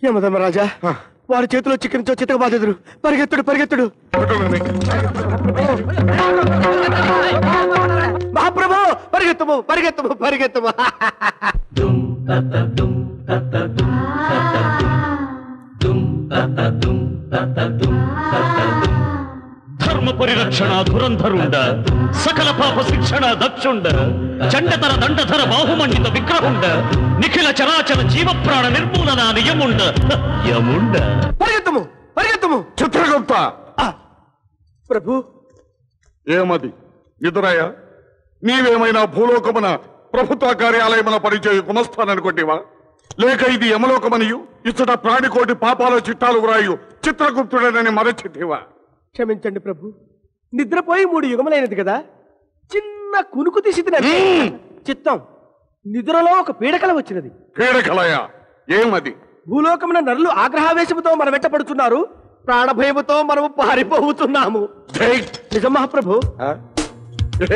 యమధర్మరాజా, వారి చేతిలో చిక్కిన చితక బాధితుడు. పరిగెత్తుడు పరిగెత్తుడు. మహాప్రభు, పరిగెత్తము పరిగెత్తము పరిగెత్తము. ధర్మ పరిరక్షణ ధురంధరుండ, సకల పాప శిక్షణ దక్షుండ, చండతర దండధర బాహుమండిత విగ్రహుండ, నిఖిల చరాచర జీవ ప్రాణ నిర్మూలన నియముండ యముండ. పరిగెత్తము పరిగెత్తము. చిత్రగుప్త ప్రభు, ఏమది నిదురయ్య? నీవేమైనా భూలోకమున ప్రభుత్వ కార్యాలయమున పనిచేయు గుమస్థాననుకొంటివా? లేక ఇది యమలోకమనియు ఇచ్చట ప్రాణికోటి పాపాల చిట్టాలు వ్రాయు చిత్రగుప్తుడనని మరచితివా? క్షమించండి ప్రభు, నిద్రపోయి 3 యుగములైనది కదా, చిన్న కునుకు తీసి చిత్తం నిద్రలో ఒక పీడకల వచ్చినది. పీడకలయ? ఏమది? భూలోకమున నరులు ఆగ్రహావేశముతో మన వెంటపడుతున్నారు, ప్రాణభయముతో మనము పారిపోతున్నాము. నిజం మహాప్రభు.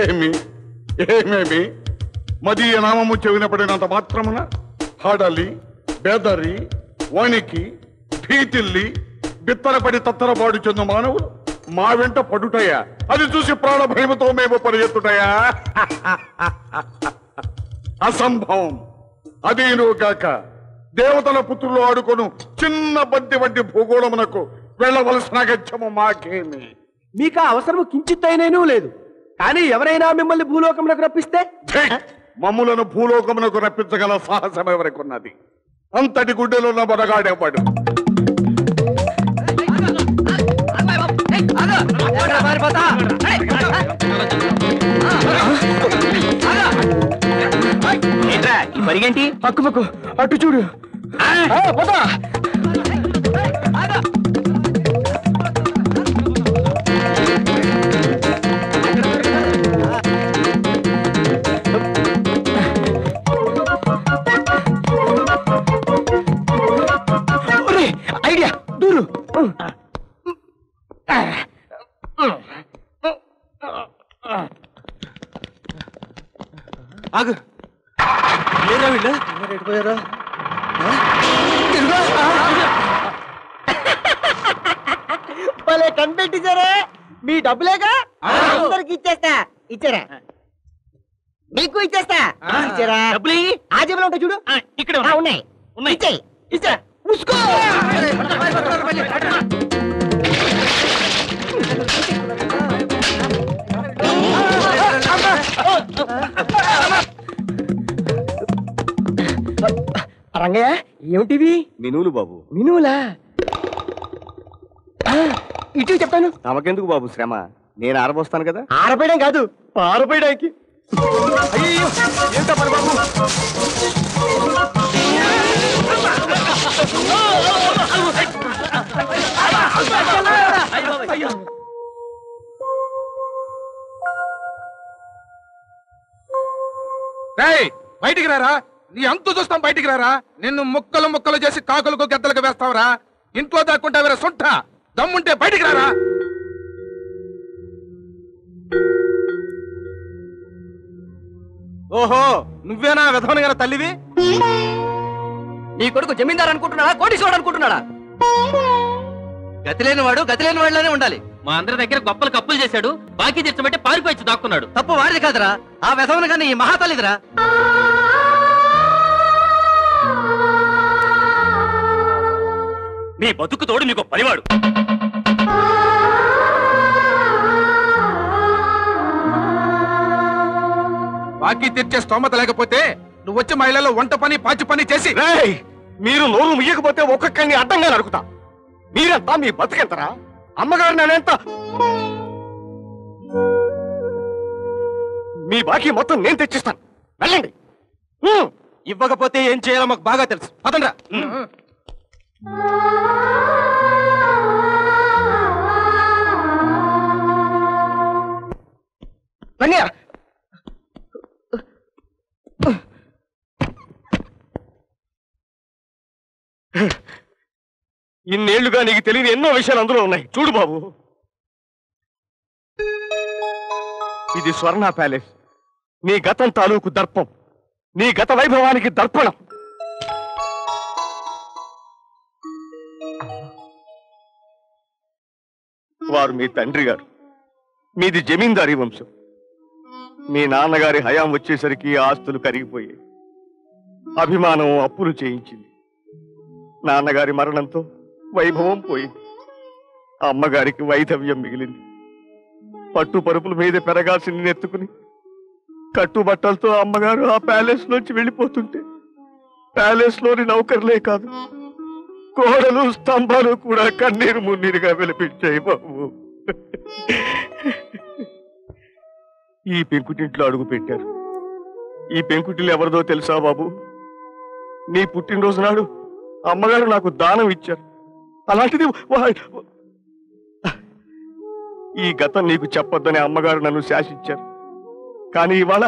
ఏమేమి మదీయ నామము చెవినపడినంత మాత్రమున హడలి, బెదరి, వణికి, భీతిల్లి, బిత్తరపడి తత్తరపాడు చెందు మానవులు మా వెంట పడుటయా? అది చూసి ప్రాణభయముతో మేము పరిగెత్తుటయా? అసంభవం. అదేను కాక దేవతల పుత్రులు ఆడుకొను చిన్న బంతి వంటి భూగోళమునకు వెళ్ళవలసిన గత్యము మాకేమి. మీకు ఆ అవసరము కించిత్తైనూ లేదు. కానీ ఎవరైనా మిమ్మల్ని భూలోకమునకు రప్పిస్తే? మమ్ములను భూలోకమునకు రప్పించగల సాహసం ఎవరికున్నది? అంతటి గుడ్డెలున్న బొరగాడేవాడు. పరిగేంటి? పక్కు పక్కు అటు చూడు. ఐడియా దూరు. ఆగు. ఏరా వీళ్ళు పోయారా? భలే కనిపెట్టించారే. మీ డబ్బులేగా అందరికి ఇచ్చేస్తా. ఇచ్చారా? మీకు ఇచ్చేస్తా. ఇచ్చారా? డబ్బులు ఆ జేబులో ఉంటాయి చూడు. ఇక్కడ ఉన్నాయి. ఇచ్చేయి. ఇచ్చా. ఉసుకో. రంగయ్య, ఏమిటివి? మినువులు బాబు. మినువులా? ఇటు చెప్తాను. తమకెందుకు బాబు శ్రమ? నేను ఆరబోస్తాను కదా. ఆరపోయడం కాదు, పారపోయడానికి. అయ్యో, ఏంటో పని బాబు. బయటికి రారా, నీ అంతు చూస్తాం. బయటికి రారా, నిన్ను ముక్కలు ముక్కలు చేసి కాకులకు గద్దలకు వేస్తావరా? ఇంట్లో దాక్కుంటావరా సొంట? దమ్ముంటే బయటికి రారా. ఓహో, నువ్వేనా విధవన గారి తల్లివి? నీ కొడుకు జమీందారు అనుకుంటున్నాడా, కోటీశ్వరుడు అనుకుంటున్నాడా? గతి లేని వాడిలోనే ఉండాలి. మా అందరి దగ్గర గొప్పలు కప్పులు చేశాడు, బాకీ తెచ్చబట్టి పారిపోయి దాక్కున్నాడు. తప్పు వాడిది కాదురా, ఆ విధవన గాని ఈ మహాతల్లిదిరా. నీ బతుకు తోడు నీకు పనివాడు. బాకీ తీర్చే స్తోమత లేకపోతే నువ్వు వచ్చి మహిళల్లో వంట పని పాచి పని చేసి. మీరు నోరు ముయ్యకపోతే ఒక్కొక్కరిని అడ్డంగా నరుకుతా. మీరెంత, మీ బతుకెంతరా? అమ్మగారు నేనెంత? మీ బాకీ మొత్తం నేను తెచ్చిస్తాను, వెళ్ళండి. ఇవ్వకపోతే ఏం చేయాలో మాకు బాగా తెలుసు. పదండ్రా. ఇన్నేళ్లుగా నీకు తెలియని ఎన్నో విషయాలు అందులో ఉన్నాయి. చూడు బాబు, ఇది స్వర్ణ ప్యాలెస్. నీ గతం తాలూకు దర్పం, నీ గత వైభవానికి దర్పణం. వారు మీ తండ్రి గారు, మీది జమీందారీ వంశం. మీ నాన్నగారి హయాం వచ్చేసరికి ఆస్తులు కరిగిపోయాయి, అభిమానం అప్పులు చేయించింది. నాన్నగారి మరణంతో వైభవం పోయింది, అమ్మగారికి వైధవ్యం మిగిలింది. పట్టు పరుపుల మీద పెరగాల్సింది నెత్తుకుని కట్టుబట్టలతో అమ్మగారు ఆ ప్యాలెస్ లోంచి వెళ్ళిపోతుంటే ప్యాలెస్ లోని నౌకర్లే కాదు, కోడలు స్తంభాలు కూడా కన్నీరు మున్నీరుగా విలపించాయి బాబు. ఈ పెంకుటింట్లో అడుగు పెట్టారు. ఈ పెంకుటిల్లు ఎవరిదో తెలుసా బాబు? నీ పుట్టినరోజు నాడు అమ్మగారు నాకు దానం ఇచ్చారు. అలాంటిది ఈ గతం నీకు చెప్పొద్దని అమ్మగారు నన్ను శాసించారు. కానీ ఇవాళ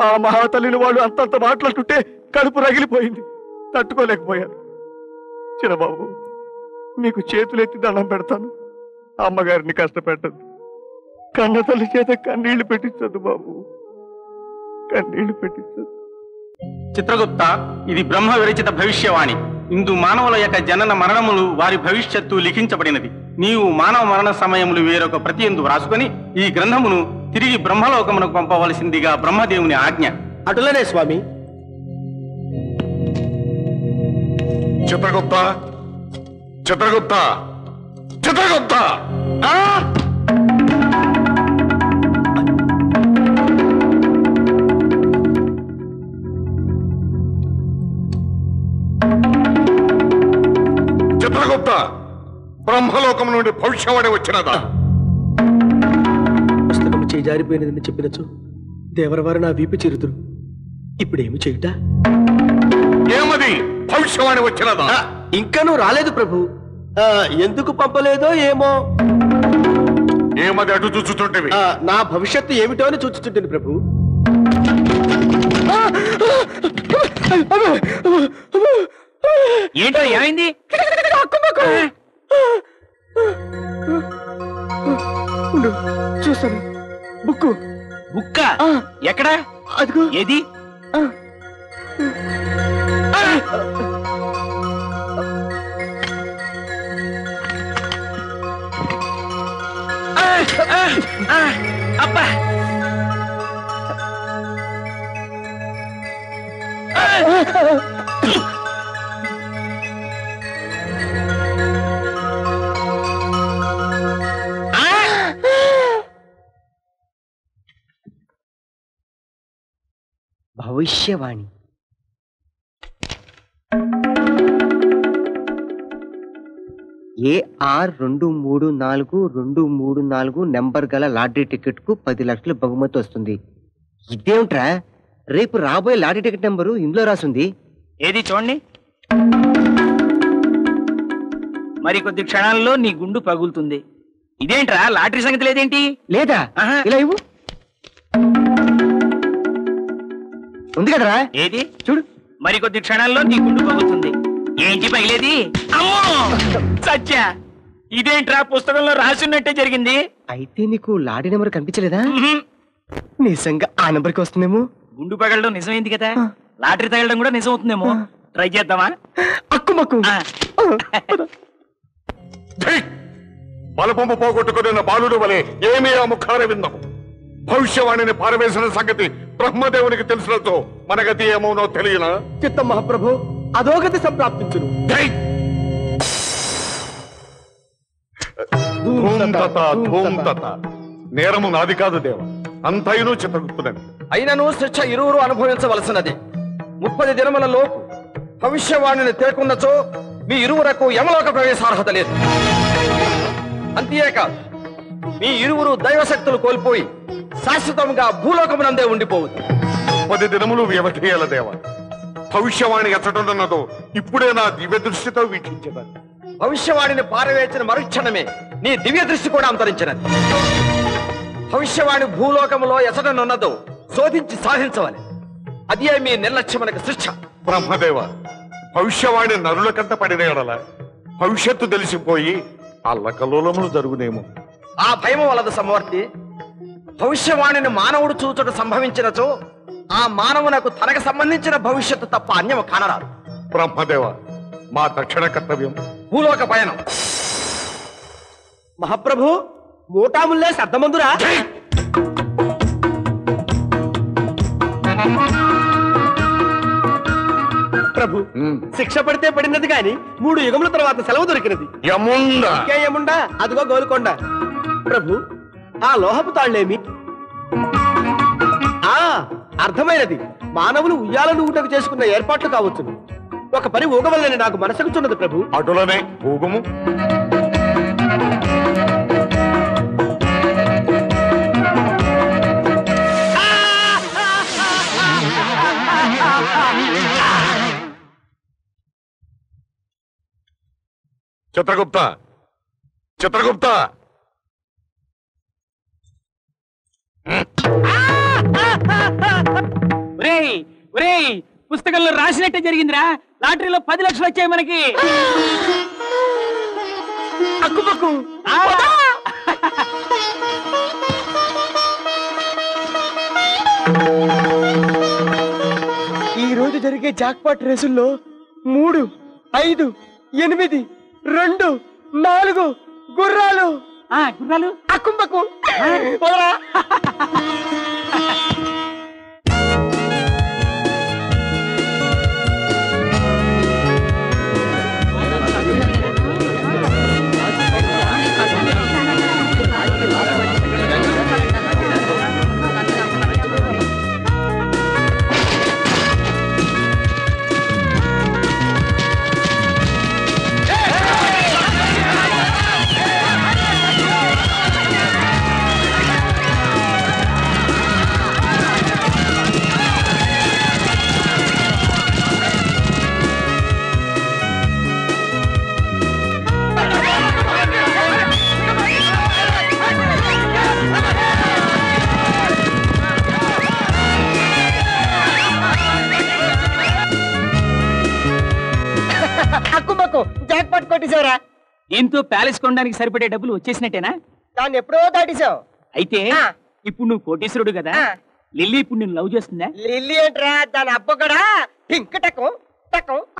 ఆ మహాతల్లిని వాళ్ళు అంతంత మాట్లాడుతుంటే కడుపు రగిలిపోయింది, తట్టుకోలేకపోయాను. చిన్నబాబు, మీకు చేతులెత్తి దండం పెడతాను, అమ్మగారిని కష్టపెట్టద్దు. కన్న తల్లి చేత కన్నీళ్లు పెట్టించద్దు బాబు, కన్నీళ్లు పెట్టించద్దు. చిత్రగుప్త, ఇది బ్రహ్మ విరచిత భవిష్యవాణి. ఇందు మానవుల యొక్క జనన మరణములు వారి భవిష్యత్తు లిఖించబడినది. నీవు మానవ మరణ సమయములు వేరొక ప్రతి ఎందు వ్రాసుకొని ఈ గ్రంథమును తిరిగి బ్రహ్మలోకమునకు పంపవలసిందిగా బ్రహ్మదేవుని ఆజ్ఞ. అటులనే స్వామి. చిత్రగుప్త, చిత్రగుప్త, చిత్రగుప్త! చిత్రగుప్త, బ్రహ్మలోకం నుండి భవిష్యవాణి వచ్చినదా? పుస్తకం చేజారిపోయినదని చెప్పినచో దేవరవారు నా వీపు చిరుతురు. ఇప్పుడేమి చేయుట? ఏమది భవిష్యవాణి వచ్చినదా? ఇంకనూ రాలేదు ప్రభు. ఎందుకు పంపలేదో ఏమో. ఏమది అటు చూచుతుంటేవి? నా భవిష్యత్తు ఏమిటో అని చూచుతుంటుంది ప్రభు. ఏంటో ఏమైంది? చూసాను. బుక్కు. బుక్క ఎక్కడా? అదిగో. ఏది? అబ్బా! భవిష్యవాణి. AR234234 నెంబర్ గల లాటరీ టికెట్ కు 10 లక్షల బహుమతి వస్తుంది. ఇదేమిట్రా, రేపు రాబోయే లాటరీ టికెట్ నెంబరు ఇందులో రాసింది. ఏది చూడండి. మరి కొద్ది క్షణాల్లో నీ గుండు పగులుతుంది. ఇదేంట్రా, లాటరీ సంగతి లేదేంటి? లేదా? ఇలా ఇవ్వు. ఉంది కదరా? ఏది చూడు. మరి కొద్ది క్షణాల్లో నీ గుండు పగులుతుంది. ఏంటి పగిలేది? అమ్మో సత్య, ఇదేంట్రా, పుస్తకంలో రాసినట్టే జరిగింది. అయితే నీకు లాటరీ నెంబర్ కనిపించలేదా? నిజంగా ఆ నెంబర్కి వస్తుందేమో. గుండు పగలడం నిజమైంది కదా, లాటరీ తగలడం కూడా నిజం అవుతుందేమో. ట్రై చేద్దామా? అక్కుమక్కు. బలపంపు పోగొట్టుకున్న బాలుడు వలె ఏమీ ఆ ముఖార విందాము. భవిష్యవాణిని పారవేసిన సంగతి బ్రహ్మదేవునికి తెలిసినతో మన గతి ఏమోనో తెలియనా? చిత్తం మహాప్రభు, అధోగతి సంప్రాప్తించును. ధూంతత నేరము నాది కాదు దేవ, అంతైనూ చిత్రగుప్తునది. అయినను శిక్ష ఇరువురు అనుభవించవలసినది. 30 దినముల లోపు భవిష్యవాణిని తేకున్నచో మీ ఇరువురకు యమలోక ప్రవేశార్హత లేదు. అంతేకాదు, మీ ఇరువురు దైవశక్తులు కోల్పోయి శాశ్వతంగా భూలోకమునందే ఉండిపోవచ్చు. 10 దినములు వ్యవధేయాల దేవ. భవిష్యవాణి ఎచ్చటన్నదో ఇప్పుడే నా దివ్య దృష్టితో వీక్షించేదాన్ని. భవిష్యవాణిని పారవేచిన మరుక్షణమే నీ దివ్య దృష్టి కూడా అంతరించినది. భవిష్యవాణి భూలోకములో ఎసటనున్నదో శోధించి సాధించవాలి. అదే మీ నిర్లక్ష్యమనకు శిక్ష. బ్రహ్మదేవ, భవిష్యవాణి నరుల కంట పడిన ఎడల భవిష్యత్తు తెలిసిపోయి అల్లకల్లోలములు జరుగునేమో. ఆ భయము వలదు సమవర్తి. భవిష్యవాణిని మానవుడు చూచుట సంభవించినచో ఆ మానవునకు తనకు సంబంధించిన భవిష్యత్తు తప్ప అన్యము కానరాదు. బ్రహ్మదేవ, మా తక్షణ కర్తవ్యం భూలోక పయనం. మహాప్రభు మూటాముల్లే సద్దమందురా. ప్రభు శిక్ష పడితే పడినది గాని 3 యుగముల తర్వాత సెలవు దొరికినది. ఏముండా అదిగో గోలుకొండ. ప్రభు ఆ లోహపు తాళ్లేమి? అర్థమైనది, మానవులు ఉయ్యాలను ఊటకు చేసుకున్న ఏర్పాట్లు కావచ్చును. ఒక పని ఊగవల్లని నాకు మనసకుచున్నది ప్రభు. అటులనే ఊగము. చిత్రగుప్త, చిత్రగుప్త, ఒరేయ్ ఒరేయ్, పుస్తకంలో రాసినట్టే జరిగిందిరా. లాటరీలో 10 లక్షలు వచ్చాయి మనకి. అక్కుపక్కు ఈ రోజు జరిగే జాక్పాట్ రేసుల్లో 3, 5, 8, 2, 4 గుర్రాలు. గుర్రాలు అక్కుపక్కు జాక్పాట్ కొట్టేశావురా. దీంతో ప్యాలెస్ కొనడానికి సరిపడే డబ్బులు వచ్చేసినట్టేనా? దాన్ని ఎప్పుడో దాటేశావు. అయితే ఇప్పుడు నువ్వు కోటీశ్వరుడు కదా, లిల్లీ ఇప్పుడు నేను లవ్ చేస్తుందా? లిల్లీ ఏంట్రా, దాని అబ్బ కూడా టింక్ టకం టకం